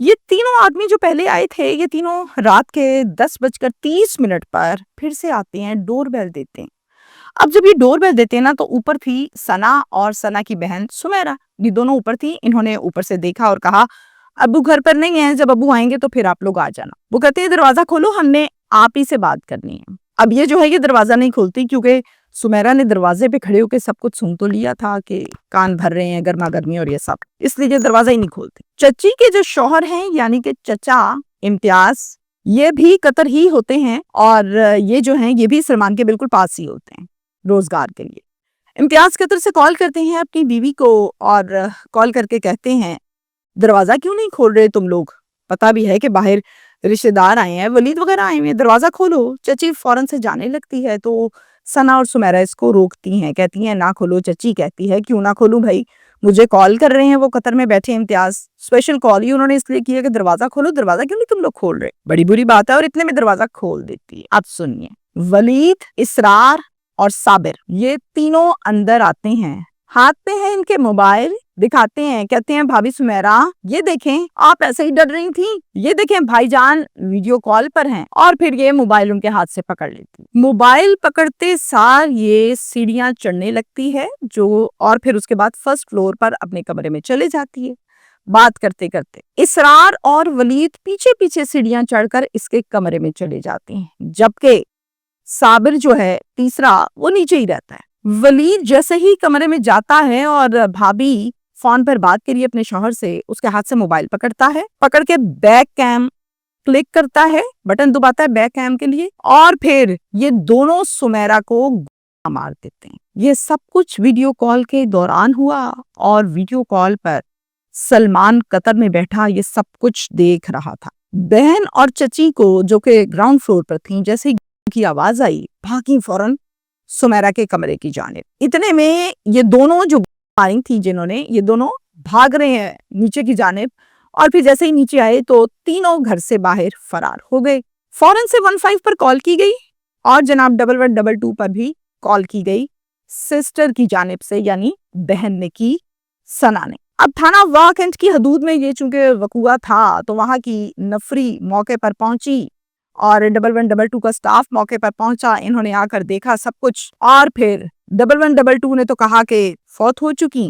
یہ تینوں آدمی جو پہلے آئے تھے یہ تینوں رات کے 10:30 پر پھر سے آتے ہیں، ڈور بیل دیتے ہیں۔ اب جب یہ ڈور بیل دیتے ہیں نا تو اوپر تھی ثنا اور ثنا کی بہن سمیرہ، یہ دونوں اوپر تھی۔ انہوں نے اوپر سے دیکھا اور کہا ابو گھر پر نہیں ہیں، جب ابو آئیں گے تو پھر آپ لوگ آ جانا۔ وہ کہتے ہیں دروازہ کھولو، ہم نے آپ ہی سے بات کرنی ہے۔ اب یہ جو ہے یہ دروازہ نہیں کھولتی کیونکہ سمیرہ نے دروازے پہ کھڑے ہو کے سب کچھ سن تو لیا تھا کہ کان بھر رہے ہیں گرما گرمی اور یہ سب، اس لیے یہ دروازہ ہی نہیں کھولتی۔ چچی کے جو شوہر ہیں یعنی کہ چچا امتیاز، یہ بھی قطر ہی ہوتے ہیں اور یہ جو ہیں یہ بھی سلمان کے بالکل پاس ہی ہوتے ہیں روزگار کے لیے۔ امتیاز قطر سے کال کرتے ہیں اپنی بیوی کو اور کال کر کے کہتے ہیں دروازہ کیوں نہیں کھول رہے تم لوگ؟ پتا بھی ہے کہ باہر رشتے دار آئے ہیں، ولید وغیرہ آئے ہیں، دروازہ کھولو۔ چچی فوراً سے جانے لگتی ہے تو ثنا اور سمیرہ اس کو روکتی ہیں، کہتی ہیں نہ کھولو۔ چچی کہتی ہے کیوں نہ کھولوں بھائی، مجھے کال کر رہے ہیں، وہ قطر میں بیٹھے امتیاز، اسپیشل کال ہی انہوں نے اس لیے کی ہے کہ دروازہ کھولو۔ دروازہ کیوں نہیں تم لوگ کھول رہے؟ بڑی بری بات ہے، اور اتنے میں دروازہ کھول دیتی ہے۔ اب سنیے، ولید، اسرار اور صابر یہ تینوں اندر آتے ہیں، ہاتھ میں ہے ان کے موبائل، دکھاتے ہیں، کہتے ہیں بھابھی سمیرہ یہ دیکھیں آپ ایسے ہی ڈر رہی تھیں، یہ دیکھیں بھائی جان ویڈیو کال پر ہیں، اور پھر یہ موبائل ان کے ہاتھ سے پکڑ لیتی۔ موبائل پکڑتے سار یہ سیڑھیاں چڑھنے لگتی ہے اور پھر اس کے بعد فرسٹ فلور پر اپنے کمرے میں چلے جاتی ہے۔ بات کرتے کرتے اسرار اور ولید پیچھے پیچھے سیڑھیاں چڑھ کر اس کے کمرے میں چلے جاتے ہیں، جبکہ صابر جو ہے تیسرا وہ نیچے ہی رہتا ہے۔ ولید جیسے ہی کمرے میں جاتا ہے اور بھابھی فون پر بات کری اپنے شوہر سے، اس کے ہاتھ سے موبائل پکڑتا ہے، پکڑ کے بیک کیم کلک کرتا ہے، بٹن دباتا ہے بیک کیم کے لیے، اور پھر یہ دونوں سمیرہ کو مار دیتے ہیں۔ یہ سب کچھ ویڈیو کال کے دوران ہوا اور ویڈیو کال پر سلمان قطر میں بیٹھا یہ سب کچھ دیکھ رہا تھا۔ بہن اور چچی کو جو کہ گراؤنڈ فلور پر تھیں، جیسے ہی کی آواز آئی بھاگی فوراً سمیرہ کے کمرے کی جانب۔ اتنے میں یہ دونوں جو ماری تھی جنہوں نے، یہ دونوں بھاگ رہے ہیں نیچے کی جانب، اور پھر جیسے ہی نیچے آئے تو تینوں گھر سے باہر فرار ہو گئے۔ فوراً سے 15 پر کال کی گئی اور جناب 1122 پر بھی کال کی گئی سسٹر کی جانب سے، یعنی بہن نے کی، ثنا نے۔ اب تھانہ واہ کینٹ کی حدود میں یہ چونکہ وقوع تھا تو وہاں کی نفری موقع پر پہنچی اور 1122 کا سٹاف موقع پر پہنچا، انہوں نے آ کر دیکھا سب کچھ، اور پھر 1122 نے تو کہا کہ فوت ہو چکی،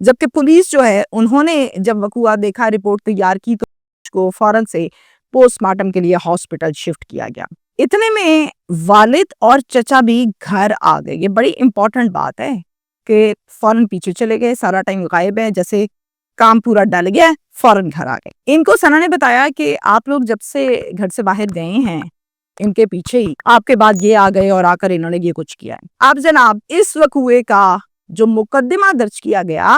جبکہ پولیس جو ہے انہوں نے جب وقوع دیکھا، رپورٹ تیار کی تو اس کو فوراً سے پوسٹ مارٹم کے لیے ہاسپٹل شفٹ کیا گیا۔ اتنے میں والد اور چچا بھی گھر آ گئے۔ یہ بڑی امپورٹنٹ بات ہے کہ فوراً پیچھے چلے گئے، سارا ٹائم غائب ہے، جیسے کام پورا ڈل گیا، فوراً گھر آ گئے۔ ان کو ثنا نے بتایا کہ آپ لوگ جب سے گھر سے باہر گئے ہیں ان کے پیچھے ہی آپ کے بعد یہ آ گئے اور آ کر انہوں نے یہ کچھ کیا ہے۔ اب جناب اس وقوعے کا جو مقدمہ درج کیا گیا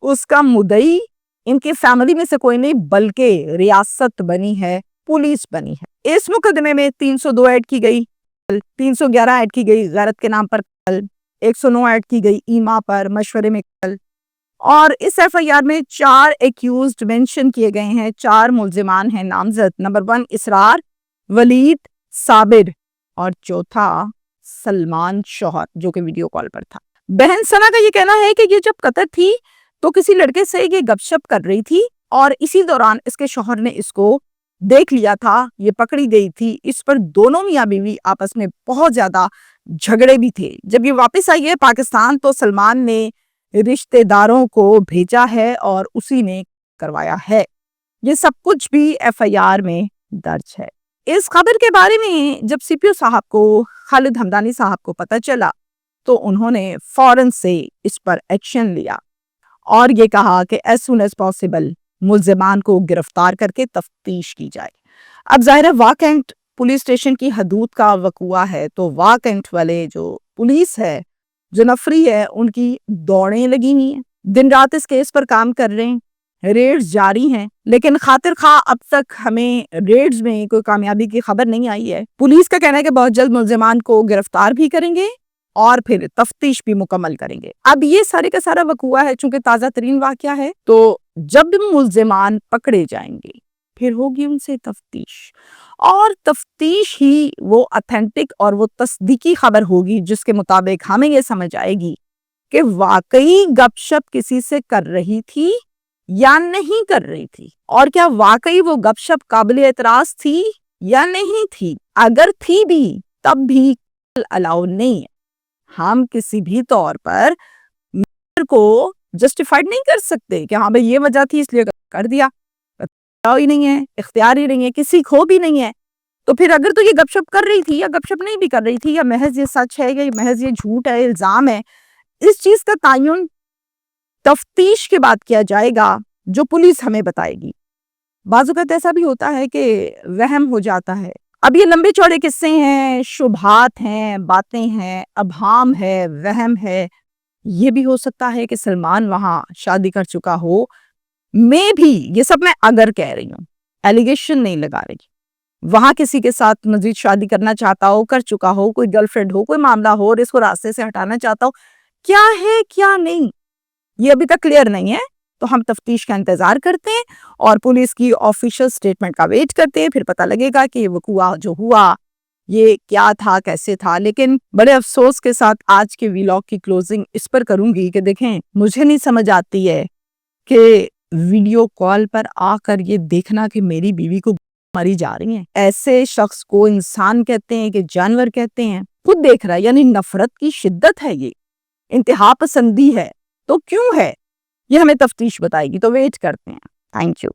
اس کا مدعی ان کی فیملی میں سے کوئی نہیں بلکہ ریاست بنی ہے، پولیس بنی ہے۔ اس مقدمے میں 302 ایڈ کی گئی، 311 ایڈ کی گئی غیرت کے نام پر قتل، 109 ایڈ کی گئی ایما پر مشورے میں قتل، اور اس ایف آئی آر میں 4 ایکیوزڈ مینشن کیے گئے ہیں، 4 ملزمان ہیں نامزد۔ نمبر 1 اسرار، ولید، صابر، اور چوتھا سلمان شوہر جو کہ ویڈیو کال پر تھا۔ بہن ثنا کا یہ کہنا ہے کہ یہ جب قطر تھی تو کسی لڑکے سے یہ گپ شپ کر رہی تھی اور اسی دوران اس کے شوہر نے اس کو دیکھ لیا تھا، یہ پکڑی گئی تھی۔ اس پر دونوں میاں بیوی آپس میں بہت زیادہ جھگڑے بھی تھے۔ جب یہ واپس آئی ہے پاکستان تو سلمان نے رشتے داروں کو بھیجا ہے اور اسی نے کروایا ہے۔ یہ سب کچھ بھی ایف آئی آر میں درج ہے۔ اس خبر کے بارے میں جب سی پی او صاحب کو، خالد ہمدانی صاحب کو پتہ چلا تو انہوں نے فوراً سے اس پر ایکشن لیا اور یہ کہا کہ as soon as possible ملزمان کو گرفتار کر کے تفتیش کی جائے۔ اب ظاہر ہے واہ کینٹ پولیس اسٹیشن کی حدود کا وقوع ہے تو واہ کینٹ والے جو پولیس ہے، جو نفری ہے، ان کی دوڑیں لگی ہوئی ہیں، دن رات اس کیس پر کام کر رہے ہیں، ریڈز جاری ہیں، لیکن خاطر خواہ اب تک ہمیں ریڈز میں کوئی کامیابی کی خبر نہیں آئی ہے۔ پولیس کا کہنا ہے کہ بہت جلد ملزمان کو گرفتار بھی کریں گے اور پھر تفتیش بھی مکمل کریں گے۔ اب یہ سارے کا سارا وقوع ہے چونکہ تازہ ترین واقعہ ہے، تو جب ملزمان پکڑے جائیں گے پھر ہوگی ان سے تفتیش، اور تفتیش ہی وہ اتھینٹک اور وہ تصدیقی خبر ہوگی جس کے مطابق ہمیں یہ سمجھ آئے گی کہ واقعی گپ شپ کسی سے کر رہی تھی یا نہیں کر رہی تھی، اور کیا واقعی وہ گپ شپ قابل اعتراض تھی یا نہیں تھی؟ اگر تھی بھی تب بھی الاؤ نہیں ہے۔ ہم کسی بھی طور پر کو جسٹیفائڈ نہیں کر سکتے کہ ہاں بھئی یہ وجہ تھی اس لیے کر دیا، ہی نہیں ہے، اختیار ہی نہیں ہے، کسی کو بھی نہیں ہے۔ تو پھر اگر تو یہ گپ شپ کر رہی تھی یا گپ شپ نہیں بھی کر رہی تھی، یا محض یہ سچ ہے یا محض یہ جھوٹ ہے، الزام ہے، اس چیز کا تعین تفتیش کے بعد کیا جائے گا، جو پولیس ہمیں بتائے گی۔ بعض اوقات ایسا بھی ہوتا ہے کہ وہم ہو جاتا ہے۔ اب یہ لمبے چوڑے قصے ہیں، شبہات ہیں، باتیں ہیں، ابہام ہے، وہم ہے۔ یہ بھی ہو سکتا ہے کہ سلمان وہاں شادی کر چکا ہو، میں بھی، یہ سب میں اگر کہہ رہی ہوں، ایلیگیشن نہیں لگا رہی، وہاں کسی کے ساتھ مزید شادی کرنا چاہتا ہو، کر چکا ہو، کوئی گرل فرینڈ ہو، کوئی معاملہ ہو اور اس کو راستے سے ہٹانا چاہتا ہو، کیا ہے کیا نہیں، یہ ابھی تک کلیئر نہیں ہے۔ تو ہم تفتیش کا انتظار کرتے ہیں اور پولیس کی آفیشل سٹیٹمنٹ کا ویٹ کرتے ہیں، پھر پتہ لگے گا کہ یہ وقوع جو ہوا یہ کیا تھا، کیسے تھا۔ لیکن بڑے افسوس کے ساتھ آج کے ویلاگ کی کلوزنگ اس پر کروں گی کہ دیکھیں، مجھے نہیں سمجھ آتی ہے کہ ویڈیو کال پر آ کر یہ دیکھنا کہ میری بیوی کو ماری جا رہی ہیں، ایسے شخص کو انسان کہتے ہیں کہ جانور کہتے ہیں، خود دیکھ رہا ہے، یعنی نفرت کی شدت ہے، یہ انتہا پسندی ہے۔ تو کیوں ہے یہ ہمیں تفتیش بتائے گی، تو ویٹ کرتے ہیں۔ Thank you.